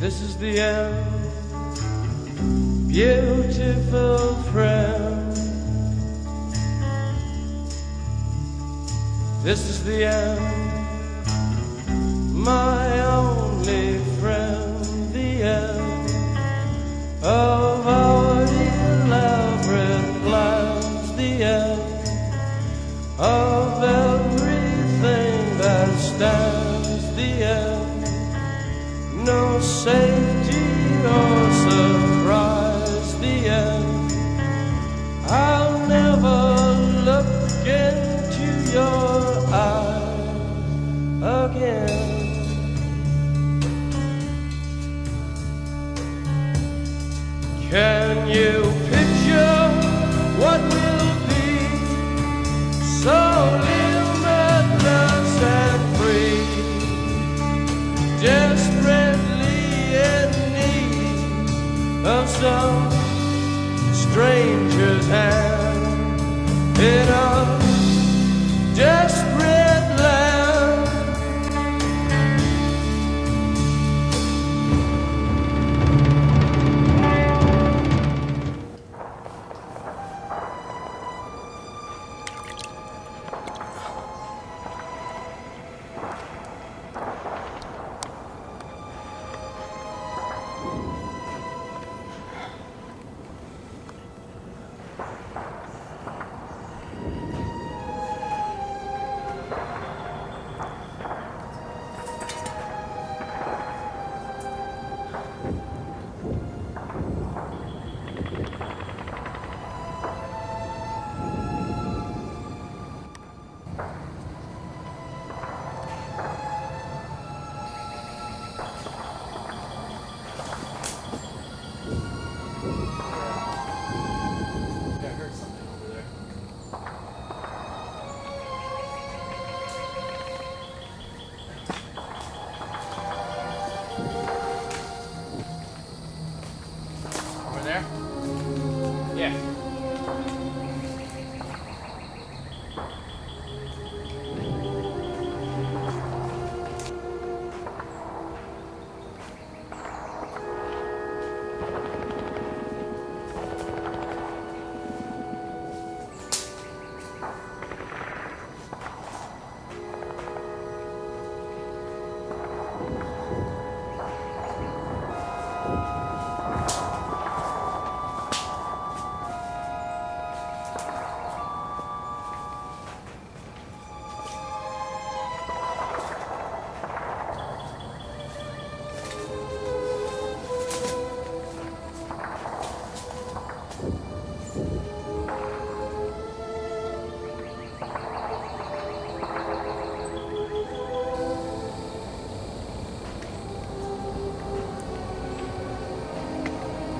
This is the end, beautiful friend. This is the end, my only friend. The end of our elaborate plans. The end of everything that stands. The end, no safety or surprise. The end, I'll never look into your eyes again. Can you picture what will be so limitless and free? Desperately in need of some stranger's hand in a desperate land.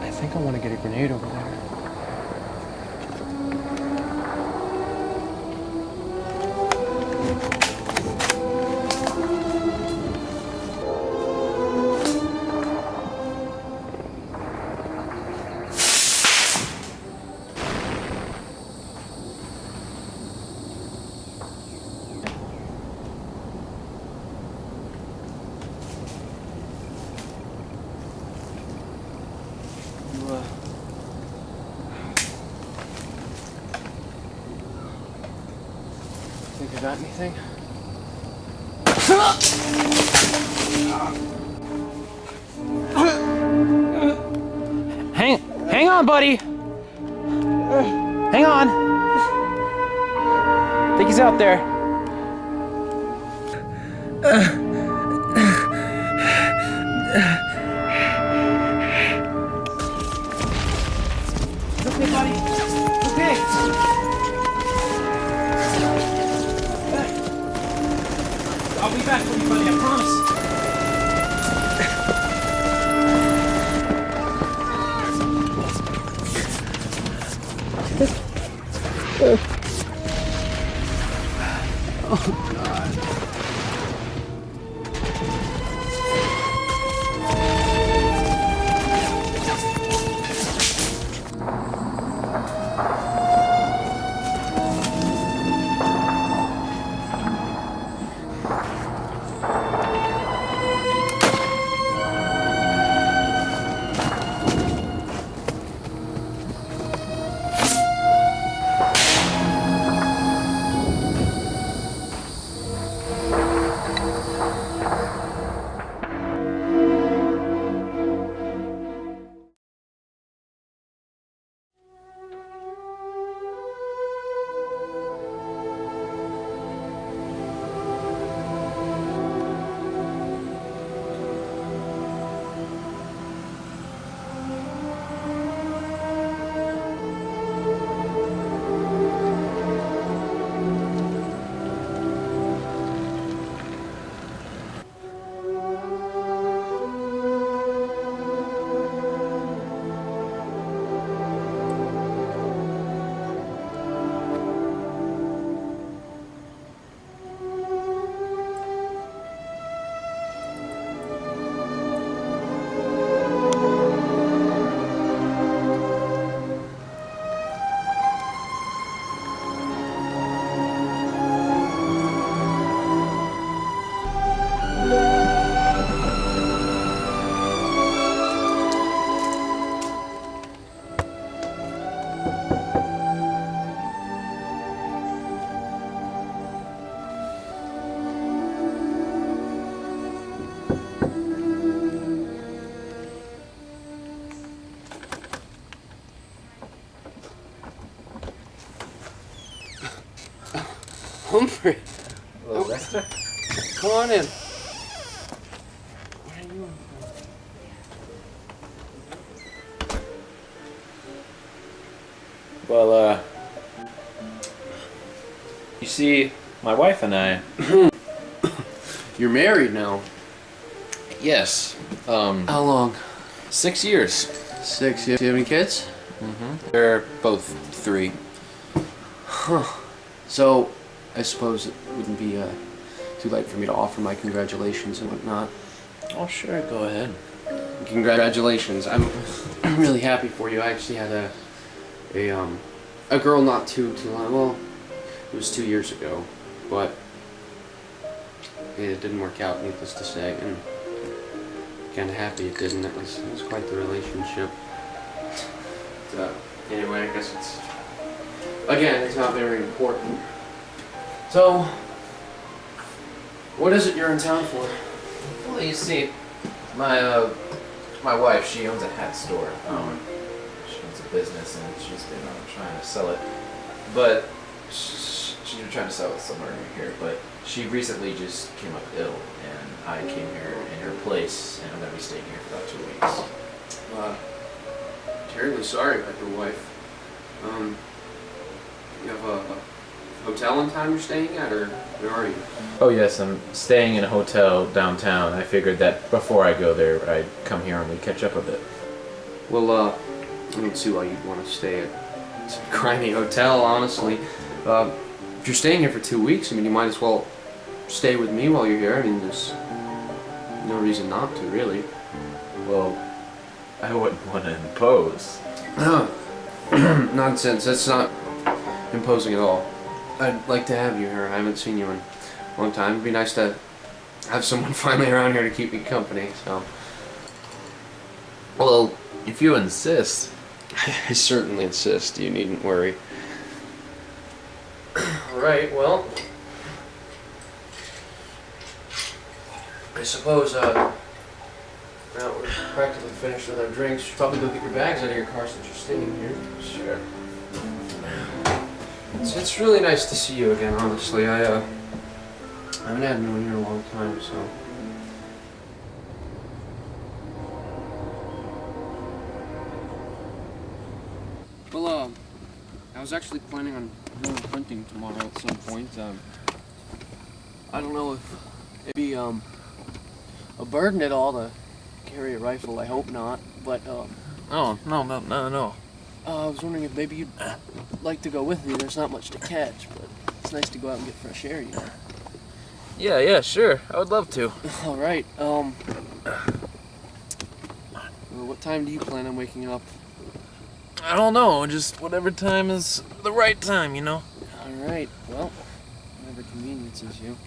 I think I want to get a grenade over there. Think you got anything? Hang on, buddy. Hang on. I think he's out there. It's okay, buddy. It's okay. I'll be back for you, buddy, I promise. Oh, God. Humphrey. Hello, Lester. Come on in. Well, you see, my wife and I... You're married now. Yes. How long? 6 years. 6. You have any kids? They're both 3. So, I suppose it wouldn't be too late for me to offer my congratulations and whatnot. Oh, sure, go ahead. Congratulations. I'm really happy for you. I actually had a girl not too long. Well, it was 2 years ago, but it didn't work out, needless to say, and kind of happy it didn't. It was quite the relationship. Anyway, I guess it's not very important. So, what is it you're in town for? Well, you see, my wife, she owns a hat store. She owns a business, and she's been trying to sell it. But she's been trying to sell it somewhere near here. But she recently just came up ill, and I came here in her place, and I'm gonna be staying here for about 2 weeks. Terribly sorry about your wife. You have a hotel in town you're staying at, or where are you? Oh yes, I'm staying in a hotel downtown. I figured that before I go there, I'd come here and we'd catch up a bit. Well, I don't see why you'd want to stay at some grimy hotel, honestly. If you're staying here for 2 weeks, I mean, you might as well stay with me while you're here. I mean, there's no reason not to, really. Well, I wouldn't want to impose. Nonsense. That's not imposing at all. I'd like to have you here. I haven't seen you in a long time. It'd be nice to have someone finally around here to keep me company, so. Well, if you insist. I certainly insist. You needn't worry. Alright, well. I suppose, now we're practically finished with our drinks. You should probably go get your bags out of your car since you're staying here. Sure. It's really nice to see you again, honestly. I haven't had anyone here in a long time, so. Well, I was actually planning on going hunting tomorrow at some point. I don't know if it'd be, a burden at all to carry a rifle. I hope not, but, Oh, no. I was wondering if maybe you'd like to go with me. There's not much to catch, but it's nice to go out and get fresh air, you know. Yeah, sure. I would love to. All right. Well, what time do you plan on waking up? I don't know, just whatever time is the right time, you know? All right. Well, whatever conveniences you.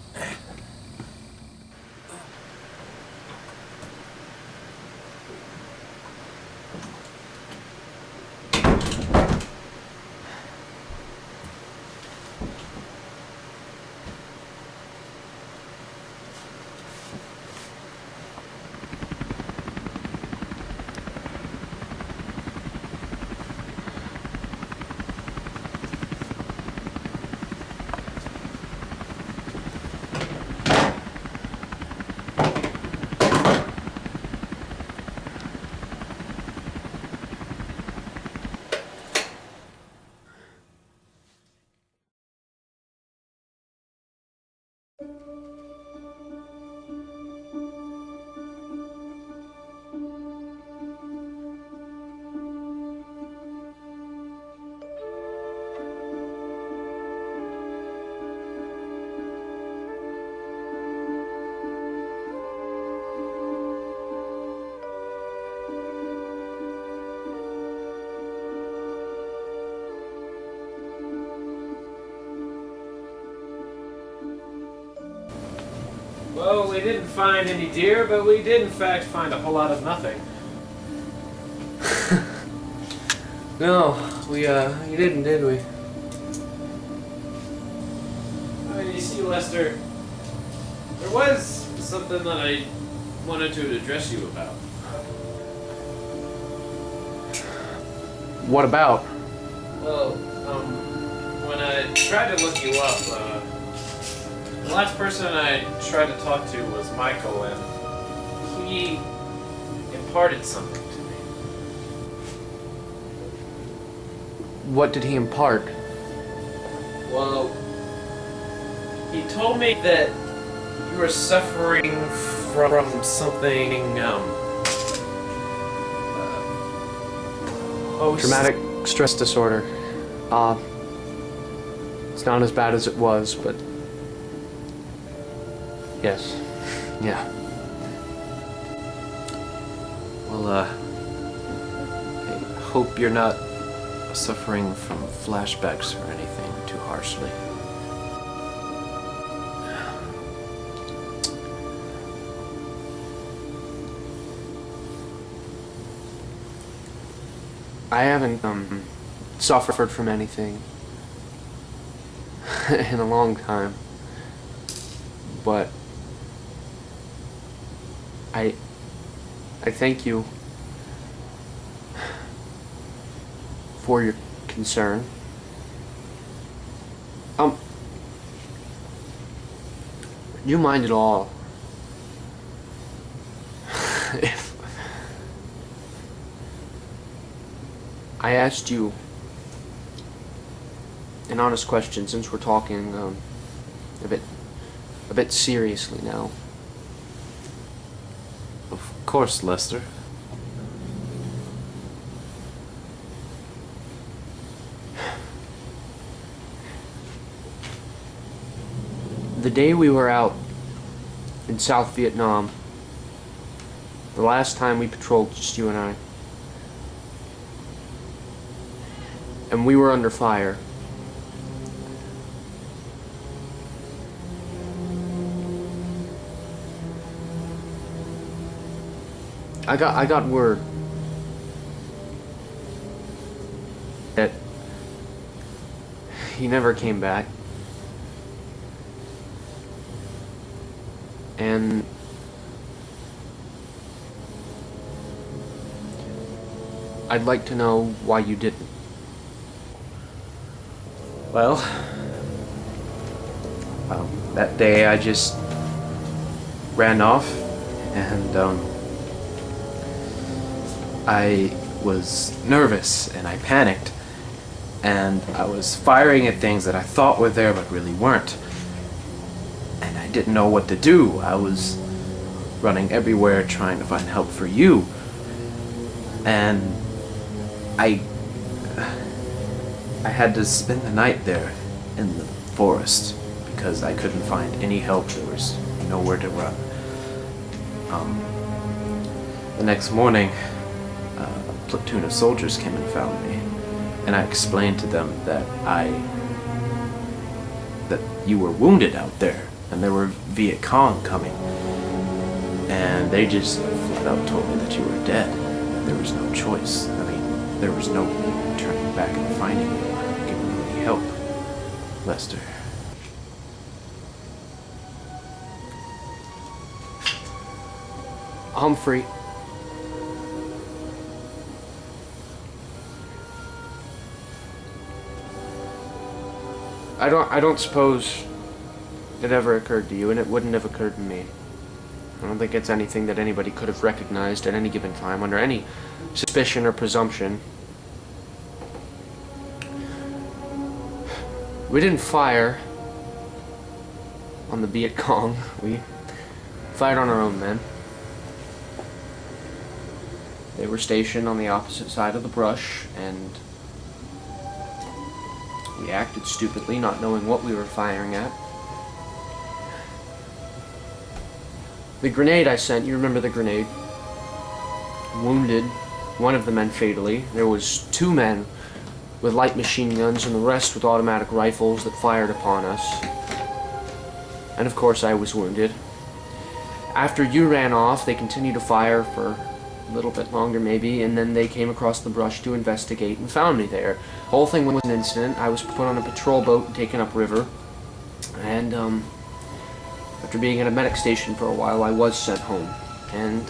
Well, we didn't find any deer, but we did in fact find a whole lot of nothing. No, we didn't, did we? You see, Lester, there was something that I wanted to address you about. What about? Well, when I tried to look you up, The last person I tried to talk to was Michael, and he imparted something to me. What did he impart? Well, he told me that you were suffering from something, Traumatic stress disorder. It's not as bad as it was, but yes. Yeah. Well, I hope you're not suffering from flashbacks or anything too harshly. I haven't suffered from anything in a long time, but I thank you for your concern. Do you mind at all if I asked you an honest question, since we're talking a bit seriously now? Of course, Lester. The day we were out in South Vietnam, the last time we patrolled, just you and I, and we were under fire. I got word that he never came back. And I'd like to know why you didn't. Well, that day I just ran off, and I was nervous and I panicked, and I was firing at things that I thought were there but really weren't. And I didn't know what to do. I was running everywhere trying to find help for you. And I had to spend the night there in the forest because I couldn't find any help. There was nowhere to run. The next morning, a platoon of soldiers came and found me, and I explained to them that you were wounded out there, and there were Viet Cong coming, and they just flat out told me that you were dead, and there was no choice. I mean, there was no turning back and finding you or giving you any help, Lester. Humphrey, I don't suppose it ever occurred to you, and it wouldn't have occurred to me. I don't think it's anything that anybody could have recognized at any given time under any suspicion or presumption. We didn't fire on the Viet Cong. We fired on our own men. They were stationed on the opposite side of the brush, and we acted stupidly, not knowing what we were firing at. The grenade I sent, you remember the grenade, wounded one of the men fatally. There was 2 men with light machine guns and the rest with automatic rifles that fired upon us. And of course I was wounded. After you ran off, they continued to fire for a little bit longer maybe, and then they came across the brush to investigate and found me there. The whole thing was an incident. I was put on a patrol boat and taken upriver, and after being at a medic station for a while, I was sent home. And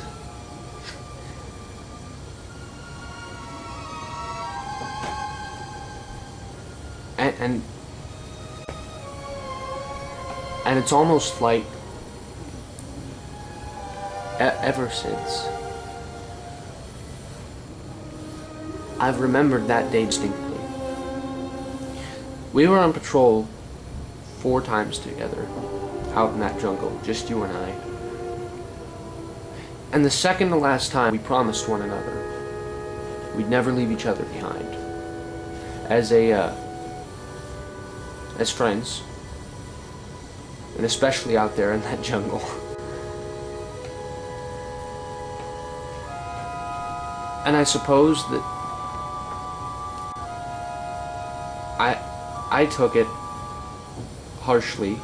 And it's almost like ever since, I've remembered that day distinctly. We were on patrol 4 times together, out in that jungle, just you and I. And the second to last time, we promised one another we'd never leave each other behind. As friends, and especially out there in that jungle. And I suppose that I took it harshly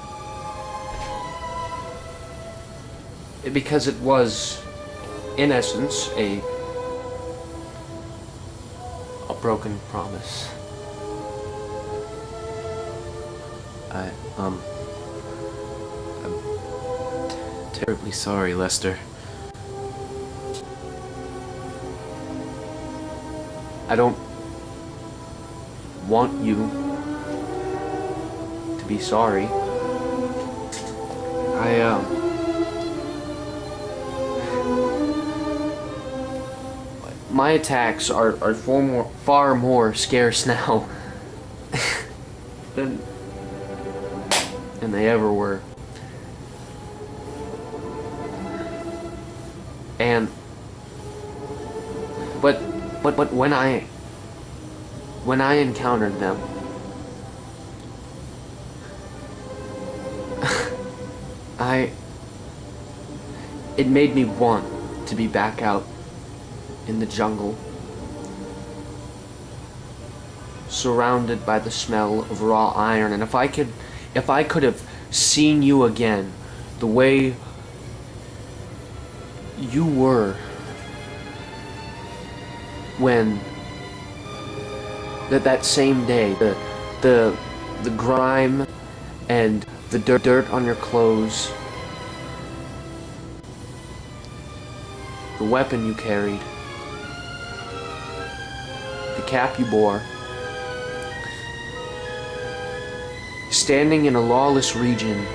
because it was, in essence, a broken promise. I'm terribly sorry, Lester. I don't want you to be sorry. My attacks are far more scarce now than they ever were. And but when I encountered them, it made me want to be back out in the jungle, surrounded by the smell of raw iron. And if I could have seen you again the way you were when that same day, the grime and the dirt on your clothes, the weapon you carried, the cap you bore, standing in a lawless region,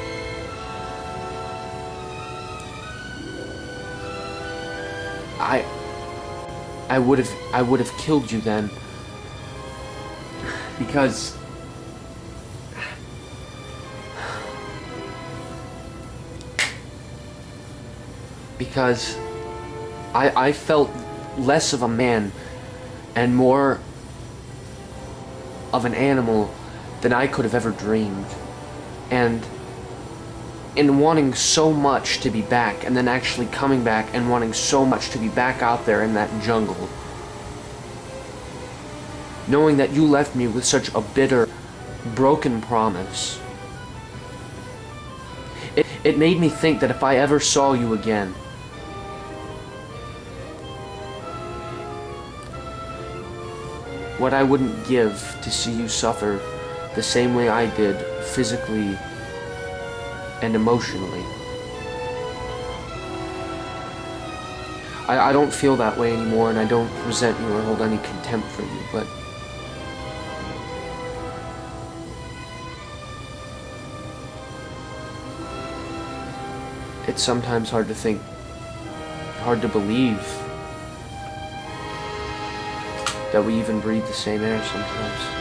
I would have killed you then, because I felt less of a man and more of an animal than I could have ever dreamed. And in wanting so much to be back, and then actually coming back and wanting so much to be back out there in that jungle, knowing that you left me with such a bitter, broken promise, it made me think that if I ever saw you again, what I wouldn't give to see you suffer the same way I did, physically and emotionally. I don't feel that way anymore, and I don't resent you or hold any contempt for you, but it's sometimes hard to think, hard to believe that we even breathe the same air sometimes.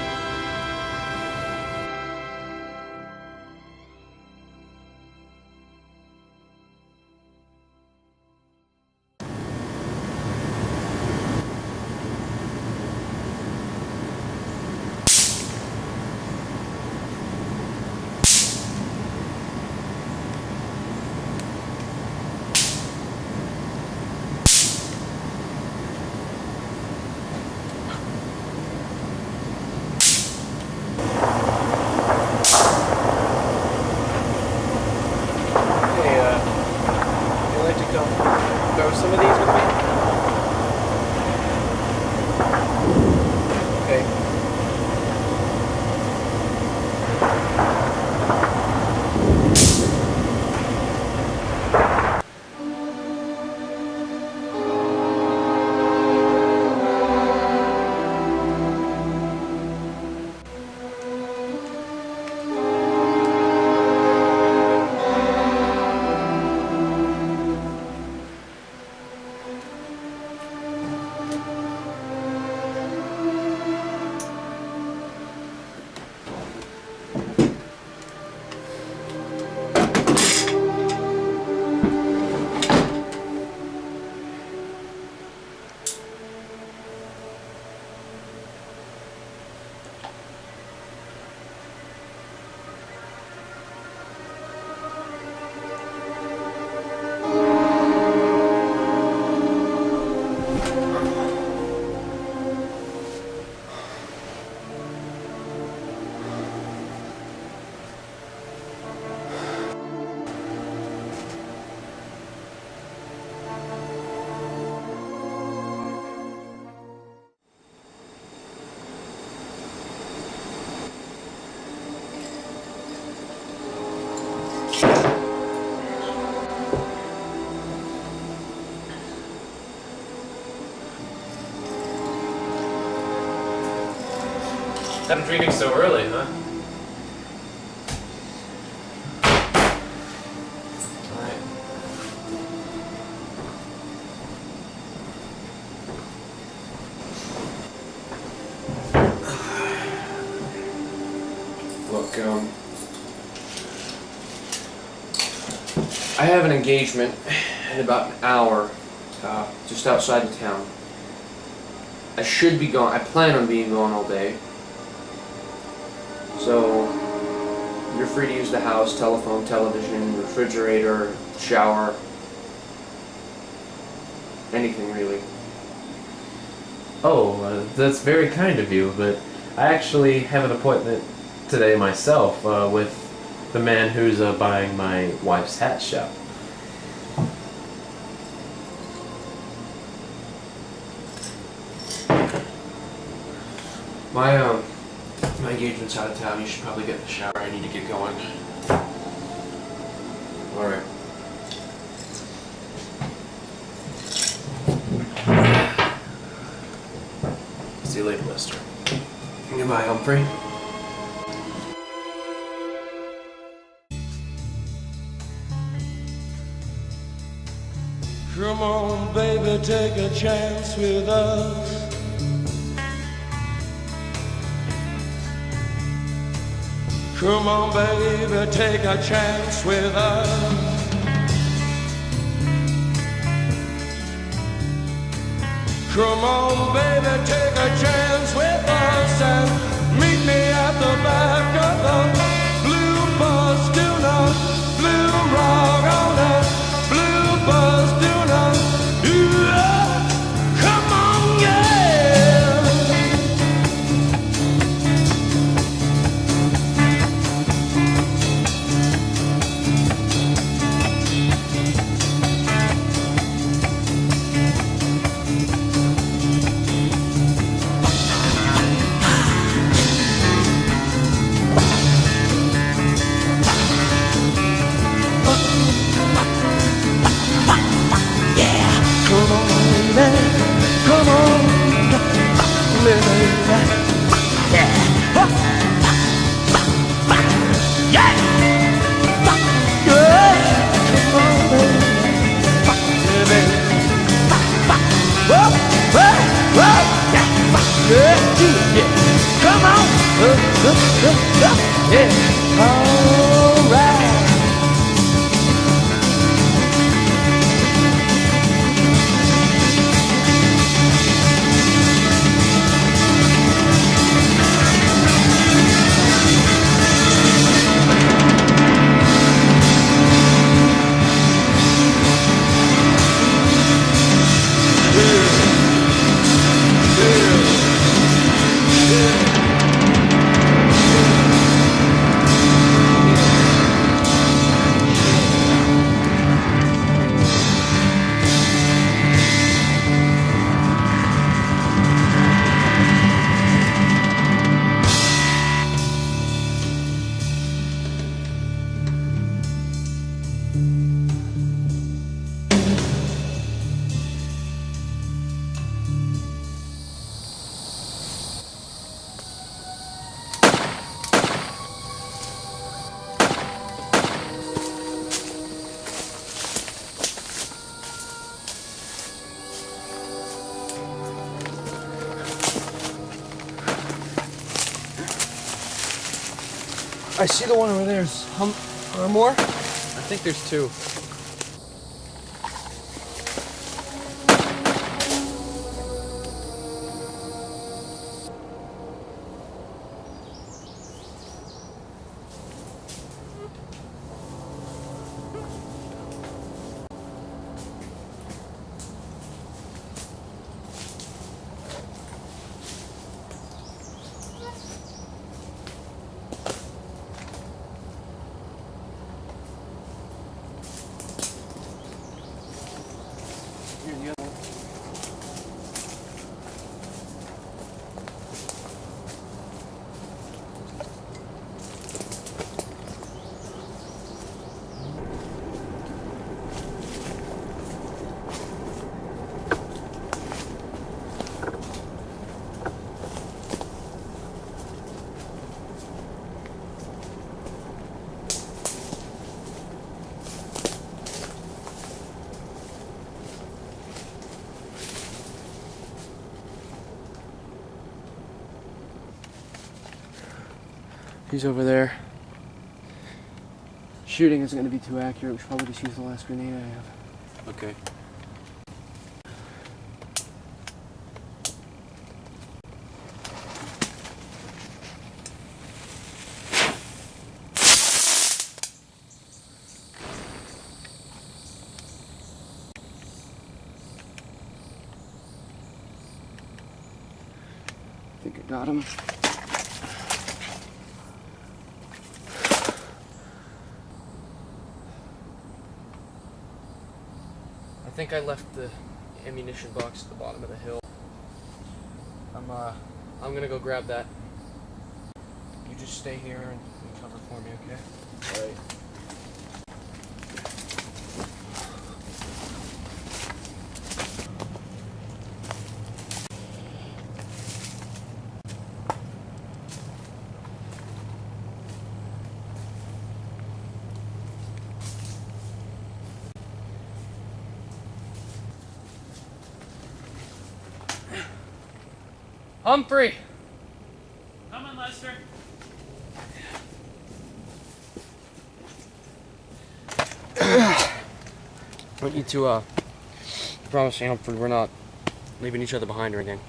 Had him drinking so early, huh? Alright. Look, I have an engagement in about an hour, just outside of town. I should be gone. I plan on being gone all day. So, you're free to use the house, telephone, television, refrigerator, shower, anything really. Oh, that's very kind of you, but I actually have an appointment today myself with the man who's buying my wife's hat shop. My engagement's out of town. You should probably get in the shower. I need to get going. Alright. See you later, Lester. Goodbye, Humphrey. Come on, baby, take a chance with us. Come on, baby, take a chance with us. Come on, baby, take a chance with us and meet me at the back of the blue bus. Do not blue rock on the blue bus. Do not. Come on, yeah. Come on, baby. Yeah. Yeah. Come on, baby. Whoa, whoa, whoa. Yeah. Come on. Yeah. All right. I see the one over there. Are there more? I think there's two. He's over there. Shooting isn't going to be too accurate. We should probably just use the last grenade I have. Okay. I think I got him. I think I left the ammunition box at the bottom of the hill. I'm gonna go grab that. You just stay here and cover for me, okay? All right. Humphrey! Coming, Lester. I want you to, promise me, Humphrey, we're not leaving each other behind or anything.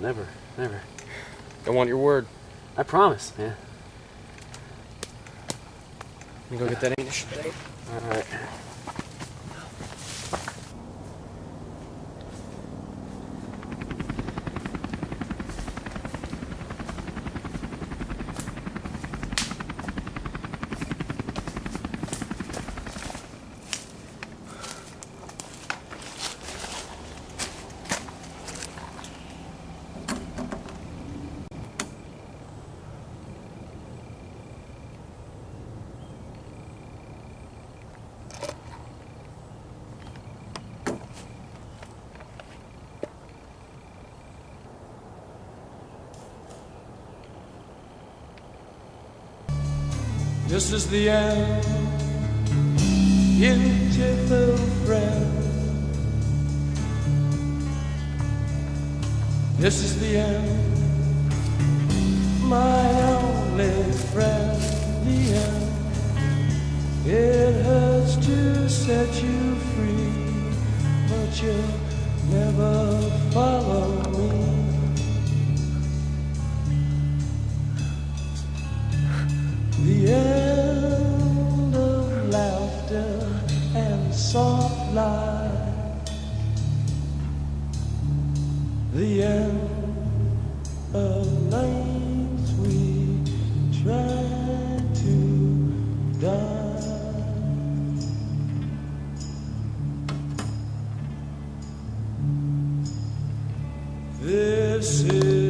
No, never. I want your word. I promise, man. Let me go get that ammunition thing. All right. This is the end, beautiful friend. This is the end, my only friend. The end. It hurts to set you free, but you'll never follow me. The end of laughter and soft light. The end of nights we try to die. This is